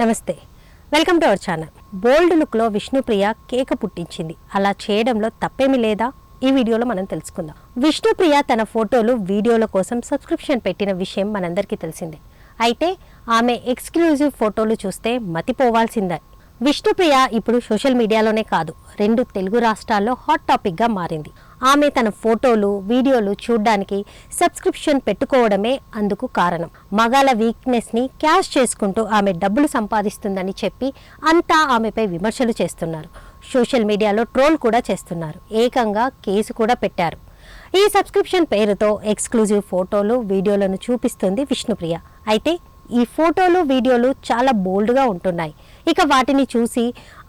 నమస్తే, welcome to our channel. బోల్డ్ లుక్లో విష్ణుప్రియ కేక పుట్టించింది. అలా చేయడంలో తప్పేమీ లేదా? ఈ వీడియోలో మనం తెలుసుకుందాం. విష్ణుప్రియ తన ఫోటోలు వీడియోల కోసం సబ్స్క్రిప్షన్ పెట్టిన విషయం మనందరికీ తెలిసిందే. అయితే ఆమె ఎక్స్క్లూజివ్ ఫోటోలు చూస్తే మతిపోవాల్సిందే. విష్ణుప్రియ ఇప్పుడు సోషల్ మీడియాలోనే కాదు, 2 తెలుగు రాష్ట్రాల్లో హాట్ టాపిక్గా మారింది. ఆమె తన ఫోటోలు వీడియోలు చూడ్డానికి సబ్స్క్రిప్షన్ పెట్టుకోవడమే అందుకు కారణం. మగాళ్ళ వీక్నెస్ని క్యాష్ చేసుకుంటూ ఆమె డబ్బులు సంపాదిస్తుందని చెప్పి అంతా ఆమెపై విమర్శలు చేస్తున్నారు. సోషల్ మీడియాలో ట్రోల్ కూడా చేస్తున్నారు. ఏకంగా కేసు కూడా పెట్టారు. ఈ సబ్స్క్రిప్షన్ పేరుతో ఎక్స్క్లూజివ్ ఫోటోలు వీడియోలను చూపిస్తుంది విష్ణుప్రియ. అయితే ఈ ఫోటోలు వీడియోలు చాలా బోల్డ్గా ఉంటున్నాయి. ఇక వాటిని చూసి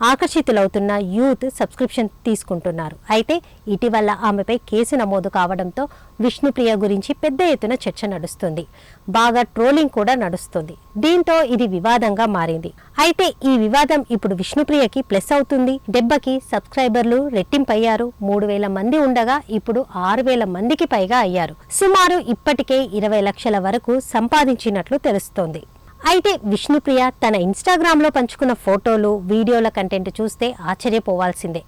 ఆకర్షితులవుతున్న యూత్ సబ్స్క్రిప్షన్ తీసుకుంటున్నారు. అయితే ఇటీవల ఆమెపై కేసు నమోదు కావడంతో విష్ణుప్రియ గురించి పెద్ద ఎత్తున చర్చ నడుస్తుంది. బాగా ట్రోలింగ్ కూడా నడుస్తుంది. దీంతో ఇది వివాదంగా మారింది. అయితే ఈ వివాదం ఇప్పుడు విష్ణుప్రియకి ప్లస్ అవుతుంది. దెబ్బకి సబ్స్క్రైబర్లు రెట్టింపయ్యారు. 3,000 మంది ఉండగా ఇప్పుడు 6,000 మందికి పైగా అయ్యారు. సుమారు ఇప్పటికే 20 లక్షల వరకు సంపాదించినట్లు తెలుస్తోంది. అయితే విష్ణుప్రియ తన ఇన్స్టాగ్రామ్లో పంచుకున్న ఫోటోలు వీడియోల కంటెంట్ చూస్తే ఆశ్చర్యపోవాల్సిందే.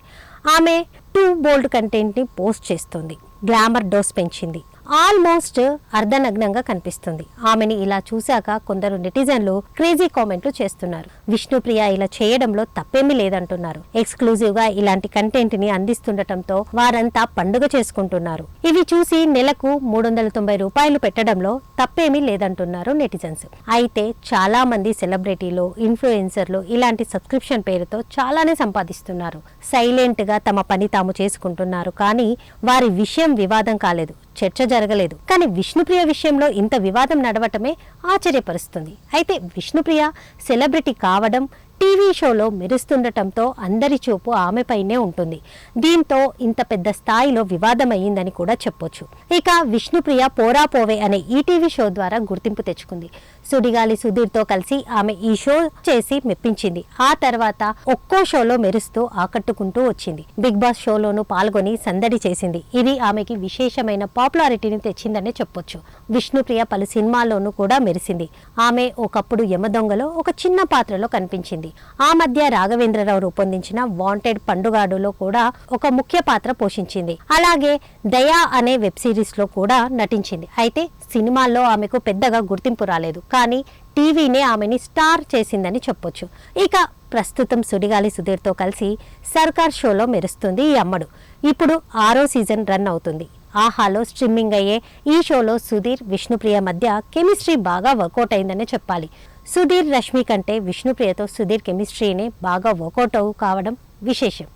ఆమె టూ బోల్డ్ కంటెంట్ని పోస్ట్ చేస్తుంది. గ్లామర్ డోస్ పెంచింది. ఆల్మోస్ట్ అర్ధనగ్నంగా కనిపిస్తుంది. ఆమెని ఇలా చూశాక కొందరు నెటిజన్లు క్రేజీ కామెంట్లు చేస్తున్నారు. విష్ణుప్రియ ఇలా చేయడంలో తప్పేమీ లేదంటున్నారు. ఎక్స్క్లూజివ్ గా ఇలాంటి కంటెంట్ ని అందిస్తుండటంతో వారంతా పండుగ చేసుకుంటున్నారు. ఇవి చూసి నెలకు 390 రూపాయలు పెట్టడంలో తప్పేమీ లేదంటున్నారు నెటిజన్స్. అయితే చాలా మంది సెలబ్రిటీలు, ఇన్ఫ్లుయెన్సర్లు ఇలాంటి సబ్స్క్రిప్షన్ పేరుతో చాలానే సంపాదిస్తున్నారు. సైలెంట్ గా తమ పని తాము చేసుకుంటున్నారు. కానీ వారి విషయం వివాదం కాలేదు, చర్చ జరగలేదు. కానీ విష్ణుప్రియ విషయంలో ఇంత వివాదం నడవటమే ఆశ్చర్యపరుస్తుంది. అయితే విష్ణుప్రియ సెలబ్రిటీ కావడం, టీవీ షోలో మెరుస్తుండటంతో అందరి చూపు ఆమెపైనే ఉంటుంది. దీంతో ఇంత పెద్ద స్థాయిలో వివాదం అయ్యిందని కూడా చెప్పొచ్చు. ఇక విష్ణుప్రియ పోరా పోవే అనే ఈటీవీ షో ద్వారా గుర్తింపు తెచ్చుకుంది. సుడిగాలి సుధీర్తో కలిసి ఆమె ఈ షో చేసి మెప్పించింది. ఆ తర్వాత ఒక్కో షోలో మెరుస్తూ ఆకట్టుకుంటూ వచ్చింది. బిగ్ బాస్ షోలోనూ పాల్గొని సందడి చేసింది. ఇది ఆమెకి విశేషమైన పాపులారిటీని తెచ్చిందనే చెప్పొచ్చు. విష్ణుప్రియ పలు సినిమాల్లోనూ కూడా మెరిసింది. ఆమె ఒకప్పుడు యమదొంగలో ఒక చిన్న పాత్రలో కనిపించింది. ఆ మధ్య రాఘవేంద్రరావు రూపొందించిన వాంటెడ్ పండుగాడులో కూడా ఒక ముఖ్య పాత్ర పోషించింది. అలాగే దయా అనే వెబ్ సిరీస్ లో కూడా నటించింది. అయితే సినిమాల్లో ఆమెకు పెద్దగా గుర్తింపు రాలేదు. కానీ టీవీనే ఆమెని స్టార్ చేసిందని చెప్పొచ్చు. ఇక ప్రస్తుతం సుడిగాలి సుధీర్తో కలిసి సర్కార్ షోలో మెరుస్తుంది ఈ అమ్మడు. ఇప్పుడు 6వ సీజన్ రన్ అవుతుంది. ఆహాలో స్ట్రీమింగ్ అయ్యే ఈ షోలో సుధీర్, విష్ణుప్రియ మధ్య కెమిస్ట్రీ బాగా వర్కౌట్ అయిందనే చెప్పాలి. సుధీర్, రష్మి కంటే విష్ణుప్రియతో సుధీర్ కెమిస్ట్రీనే బాగా వర్కౌట్ కావడం విశేషం.